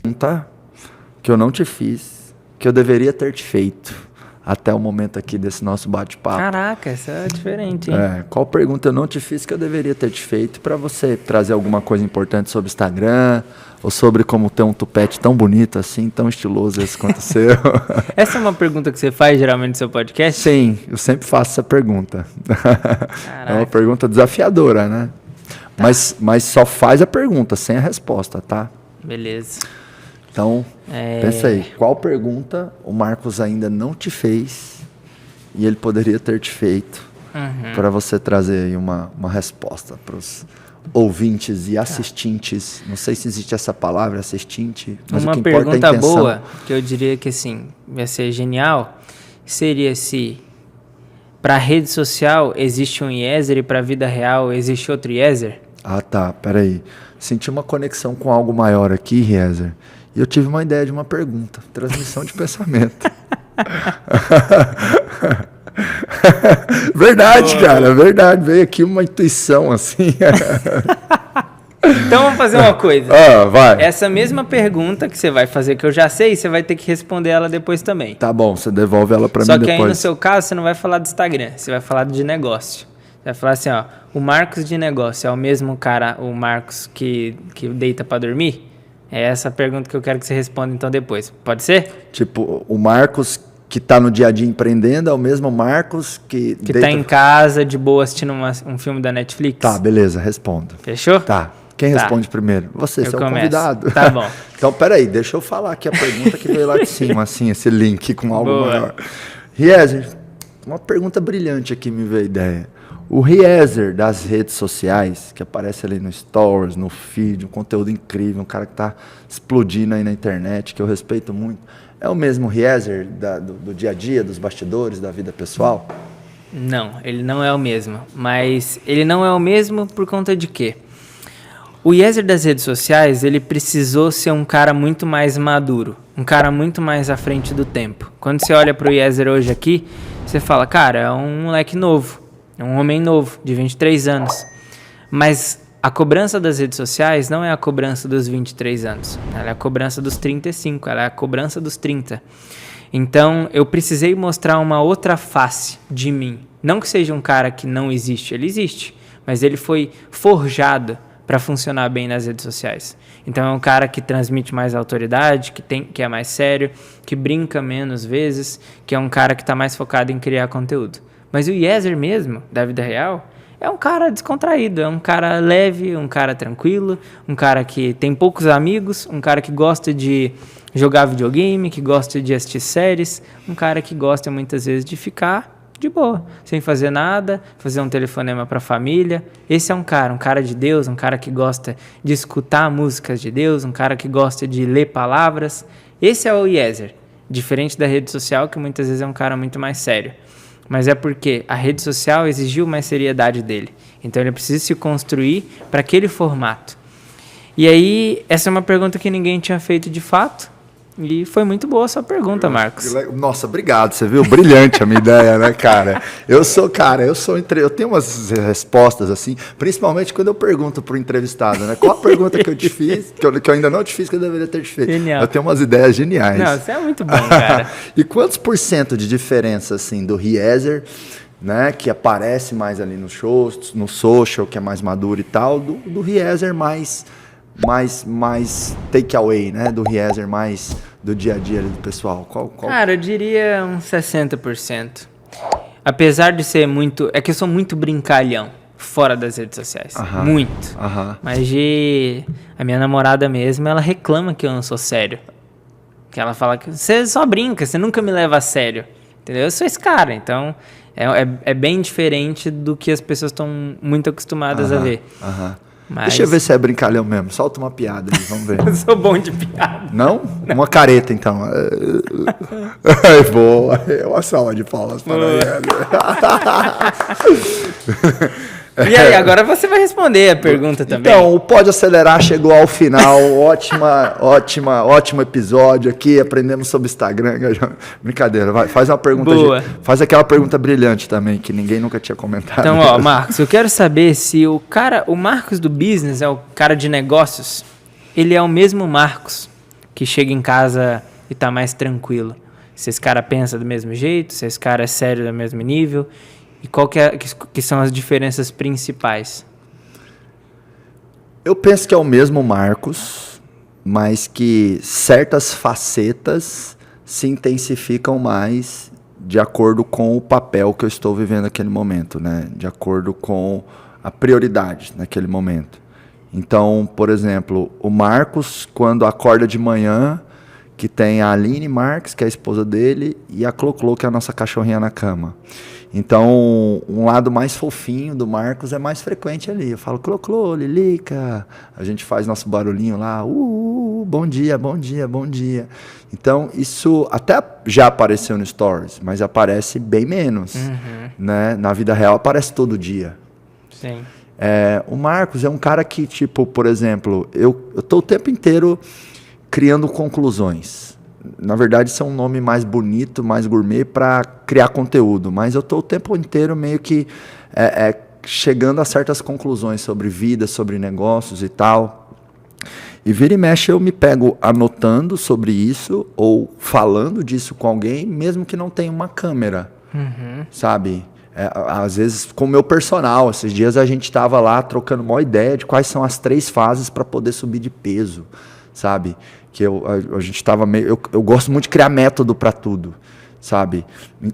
Pergunta que eu não te fiz, que eu deveria ter te feito até o momento aqui desse nosso bate-papo. Caraca, essa é diferente, hein? Qual pergunta eu não te fiz que eu deveria ter te feito para você trazer alguma coisa importante sobre o Instagram ou sobre como ter um tupete tão bonito assim, tão estiloso esse quanto o seu? Essa é uma pergunta que você faz geralmente no seu podcast? Sim, eu sempre faço essa pergunta. Caraca. É uma pergunta desafiadora, né? Tá. Mas só faz a pergunta, sem a resposta, tá? Beleza. Então, pensa aí, qual pergunta o Marcos ainda não te fez e ele poderia ter te feito para você trazer aí uma resposta para os ouvintes e assistentes. Não sei se existe essa palavra, assistente, mas Uma o que importa é a pergunta intenção. boa, que eu diria que assim, ia ser genial, seria se para rede social existe um Yezer e para a vida real existe outro Yezer? Ah, tá, peraí. Senti uma conexão com algo maior aqui, Riezer. E eu tive uma ideia de uma pergunta. Transmissão de pensamento. Verdade, cara, verdade. Veio aqui uma intuição assim. Então vamos fazer uma coisa. Vai. Essa mesma pergunta que você vai fazer, que eu já sei, você vai ter que responder ela depois também. Tá bom, você devolve ela pra Só mim que depois. aí no seu caso você não vai falar do Instagram, você vai falar de negócio. Você vai falar assim, ó, o Marcos de negócio é o mesmo cara, o Marcos que deita pra dormir? É essa a pergunta que eu quero que você responda então depois. Pode ser? Tipo, o Marcos que tá no dia a dia empreendendo é o mesmo Marcos que Tá em casa, de boa, assistindo um filme da Netflix? Tá, beleza, respondo. Fechou? Tá. Quem responde primeiro? Você, seu convidado. Tá bom. Então, peraí, deixa eu falar aqui a pergunta que veio lá de cima, assim, esse link com algo Boa. maior. Riezer, uma pergunta brilhante aqui me veio a ideia. O Riezer das redes sociais, que aparece ali no Stories, no feed, um conteúdo incrível, um cara que tá explodindo aí na internet, que eu respeito muito, é o mesmo Riezer do dia a dia, dos bastidores, da vida pessoal? Não, ele não é o mesmo. Mas ele não é o mesmo por conta de quê? O Yezer das redes sociais, ele precisou ser um cara muito mais maduro, um cara muito mais à frente do tempo. Quando você olha pro Yezer hoje aqui, você fala, cara, é um moleque novo, é um homem novo, de 23 anos. Mas a cobrança das redes sociais não é a cobrança dos 23 anos, ela é a cobrança dos 35, ela é a cobrança dos 30. Então, eu precisei mostrar uma outra face de mim. Não que seja um cara que não existe, ele existe, mas ele foi forjado para funcionar bem nas redes sociais. Então é um cara que transmite mais autoridade, que é mais sério, que brinca menos vezes, que é um cara que está mais focado em criar conteúdo. Mas o Yezer mesmo, da vida real, é um cara descontraído, é um cara leve, um cara tranquilo, um cara que tem poucos amigos, um cara que gosta de jogar videogame, que gosta de assistir séries, um cara que gosta muitas vezes de ficar de boa, sem fazer nada, fazer um telefonema para a família. Esse é um cara de Deus, um cara que gosta de escutar músicas de Deus, um cara que gosta de ler palavras. Esse é o Yezer, diferente da rede social, que muitas vezes é um cara muito mais sério. Mas é porque a rede social exigiu mais seriedade dele. Então ele precisa se construir para aquele formato. E aí, essa é uma pergunta que ninguém tinha feito de fato. E foi muito boa a sua pergunta, Marcos. Nossa, obrigado, você viu? Brilhante a minha ideia, né, cara? Eu tenho umas respostas assim, principalmente quando eu pergunto pro entrevistado, né? Qual a pergunta que eu te fiz, que eu ainda não te fiz, que eu deveria ter te feito? Genial. Eu tenho umas ideias geniais. Não, você é muito bom, cara. E quantos por cento de diferença, assim, do Riezer, né, que aparece mais ali nos shows, no social, que é mais maduro e tal, do Riezer mais take away, né? Do Riezer mais do dia a dia ali do pessoal. Qual? Cara, eu diria uns 60%. Apesar de ser muito... É que eu sou muito brincalhão fora das redes sociais. Muito. Mas a minha namorada mesmo, ela reclama que eu não sou sério. Que ela fala que você só brinca, você nunca me leva a sério. Entendeu? Eu sou esse cara, então... É bem diferente do que as pessoas estão muito acostumadas a ver. Mas... Deixa eu ver se é brincalhão mesmo. Solta uma piada aí, vamos ver. Eu sou bom de piada. Não? Uma careta, então. Boa. Uma salva de palmas para ele. E aí, agora você vai responder a pergunta também. Então, o Pode Acelerar chegou ao final. Ótimo episódio aqui. Aprendemos sobre Instagram. Brincadeira, vai, faz uma pergunta. Boa. Faz aquela pergunta brilhante também, que ninguém nunca tinha comentado. Então, Marcos, eu quero saber se o Marcos do business é o cara de negócios, ele é o mesmo Marcos que chega em casa e tá mais tranquilo? Se esse cara pensa do mesmo jeito, se esse cara é sério do mesmo nível, e qual que são as diferenças principais? Eu penso que é o mesmo Marcos, mas que certas facetas se intensificam mais de acordo com o papel que eu estou vivendo naquele momento, né? De acordo com a prioridade naquele momento. Então, por exemplo, o Marcos, quando acorda de manhã, que tem a Aline Marques, que é a esposa dele, e a Cloclo, que é a nossa cachorrinha na cama. Então, um lado mais fofinho do Marcos é mais frequente ali. Eu falo, Cloclo, Lilica. A gente faz nosso barulhinho lá, bom dia, bom dia, bom dia. Então, isso até já apareceu no Stories, mas aparece bem menos. Né? Na vida real, aparece todo dia. Sim. O Marcos é um cara que, tipo, por exemplo, eu tô o tempo inteiro criando conclusões. Na verdade, isso é um nome mais bonito, mais gourmet para criar conteúdo, mas eu estou o tempo inteiro meio que chegando a certas conclusões sobre vida, sobre negócios e tal. E vira e mexe eu me pego anotando sobre isso ou falando disso com alguém, mesmo que não tenha uma câmera, sabe? Às vezes com o meu personal. Esses dias a gente estava lá trocando uma ideia de quais são as 3 fases para poder subir de peso, sabe? Que a gente estava meio... Eu gosto muito de criar método para tudo, sabe?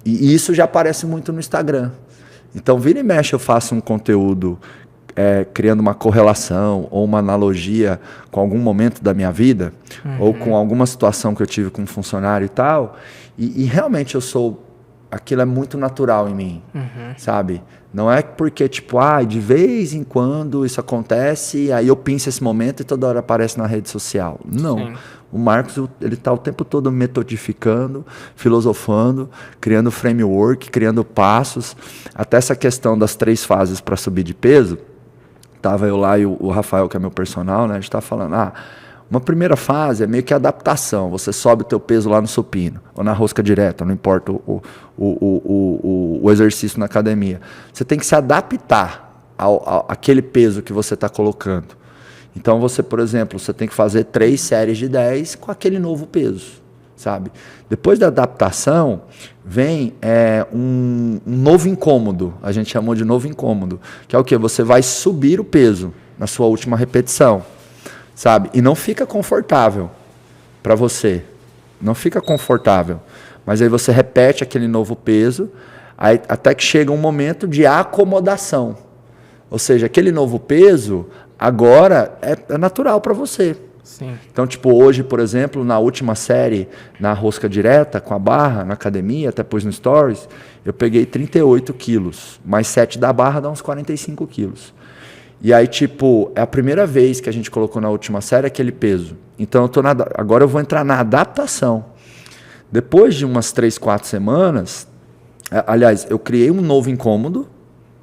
E isso já aparece muito no Instagram. Então, vira e mexe, eu faço um conteúdo criando uma correlação ou uma analogia com algum momento da minha vida, ou com alguma situação que eu tive com um funcionário e tal, e realmente eu sou... Aquilo é muito natural em mim, sabe? Não é porque, tipo, de vez em quando isso acontece, aí eu penso esse momento e toda hora aparece na rede social. Não. Sim. O Marcos, ele tá o tempo todo metodificando, filosofando, criando framework, criando passos. Até essa questão das 3 fases para subir de peso, tava eu lá e o Rafael, que é meu personal, né? A gente tava falando, uma primeira fase é meio que adaptação. Você sobe o teu peso lá no supino, ou na rosca direta, não importa o exercício na academia. Você tem que se adaptar àquele peso que você está colocando. Então, você, por exemplo, você tem que fazer 3 séries de 10 com aquele novo peso, sabe? Depois da adaptação, vem um novo incômodo. A gente chamou de novo incômodo. Que é o quê? Você vai subir o peso na sua última repetição. Sabe? E não fica confortável para você. Não fica confortável. Mas aí você repete aquele novo peso, aí, até que chega um momento de acomodação. Ou seja, aquele novo peso agora é natural para você. Sim. Então, tipo, hoje, por exemplo, na última série, na rosca direta, com a barra, na academia, até pus no Stories, eu peguei 38 quilos. Mais 7 da barra dá uns 45 quilos. E aí, tipo, é a primeira vez que a gente colocou na última série aquele peso. Então, agora eu vou entrar na adaptação. Depois de umas 3, 4 semanas, aliás, eu criei um novo incômodo,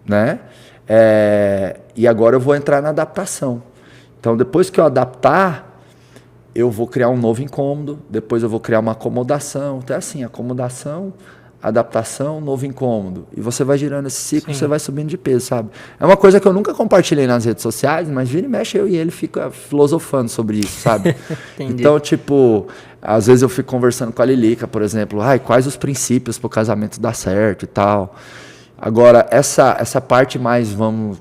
né? E agora eu vou entrar na adaptação. Então, depois que eu adaptar, eu vou criar um novo incômodo, depois eu vou criar uma acomodação. Então, é assim, acomodação... adaptação, novo incômodo. E você vai girando esse ciclo, você vai subindo de peso, sabe? É uma coisa que eu nunca compartilhei nas redes sociais, mas vira e mexe, eu e ele fica filosofando sobre isso, sabe? Então, tipo, às vezes eu fico conversando com a Lilica, por exemplo, quais os princípios para o casamento dar certo e tal. Agora, essa parte mais, vamos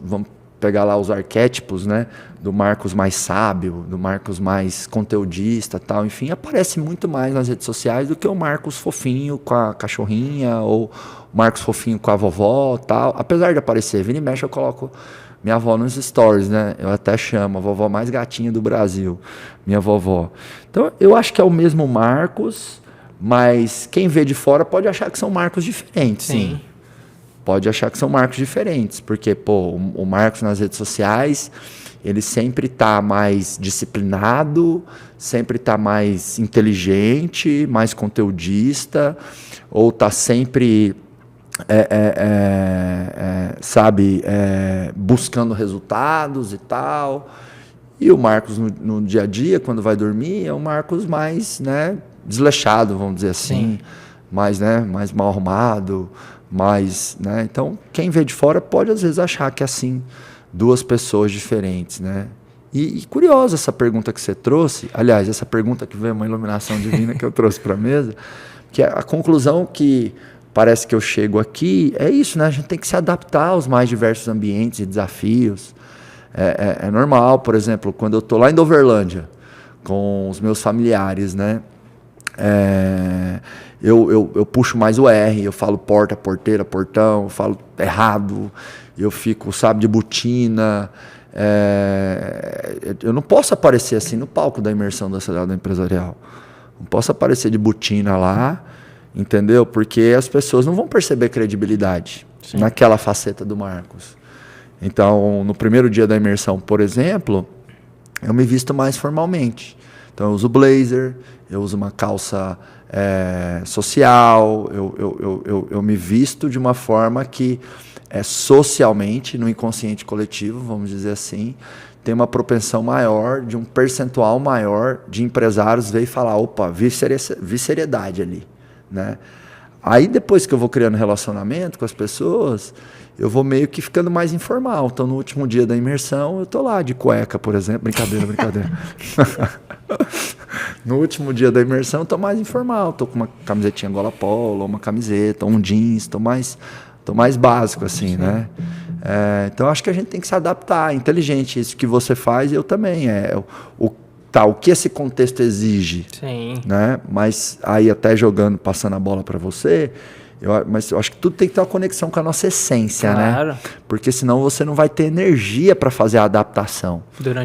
pegar lá os arquétipos, né? Do Marcos mais sábio, do Marcos mais conteudista, tal, enfim, aparece muito mais nas redes sociais do que o Marcos fofinho com a cachorrinha ou o Marcos fofinho com a vovó, tal. Apesar de aparecer, vira e mexe, eu coloco minha avó nos stories, né? Eu até chamo a vovó mais gatinha do Brasil, minha vovó. Então, eu acho que é o mesmo Marcos, mas quem vê de fora pode achar que são Marcos diferentes, sim. Pode achar que são Marcos diferentes, porque, o Marcos nas redes sociais, ele sempre está mais disciplinado, sempre está mais inteligente, mais conteudista, ou está sempre, buscando resultados e tal. E o Marcos no dia a dia, quando vai dormir, é um Marcos mais, né, desleixado, vamos dizer assim, mais mal arrumado, mais, né? Então, quem vê de fora pode às vezes achar que é assim, 2 pessoas diferentes, né? E curiosa essa pergunta que você trouxe, aliás, essa pergunta que veio uma iluminação divina que eu trouxe para a mesa, que a conclusão que parece que eu chego aqui é isso, né? A gente tem que se adaptar aos mais diversos ambientes e desafios. É normal, por exemplo, quando eu estou lá em Doverlândia, com os meus familiares, né? Eu puxo mais o R, eu falo porta, porteira, portão, eu falo errado, eu fico, sabe, de botina. Eu não posso aparecer assim no palco da imersão da Acelerado Empresarial. Não posso aparecer de botina lá, entendeu? Porque as pessoas não vão perceber credibilidade naquela faceta do Marcos. Então, no primeiro dia da imersão, por exemplo, eu me visto mais formalmente. Então, eu uso blazer, eu uso uma calça social, eu me visto de uma forma que socialmente, no inconsciente coletivo, vamos dizer assim, tem uma propensão maior, de um percentual maior de empresários ver e falar, opa, vi seriedade ali, né? Aí depois que eu vou criando relacionamento com as pessoas, eu vou meio que ficando mais informal. Então no último dia da imersão, eu tô lá de cueca, por exemplo. Brincadeira. No último dia da imersão, eu tô mais informal. Tô com uma camisetinha gola polo, uma camiseta, um jeans, tô mais básico, assim, né? Então, acho que a gente tem que se adaptar. Inteligente, isso que você faz, eu também. O que esse contexto exige. Sim. Né? Mas aí, até passando a bola para você, mas eu acho que tudo tem que ter uma conexão com a nossa essência, claro, né? Porque senão você não vai ter energia para fazer a adaptação. Durante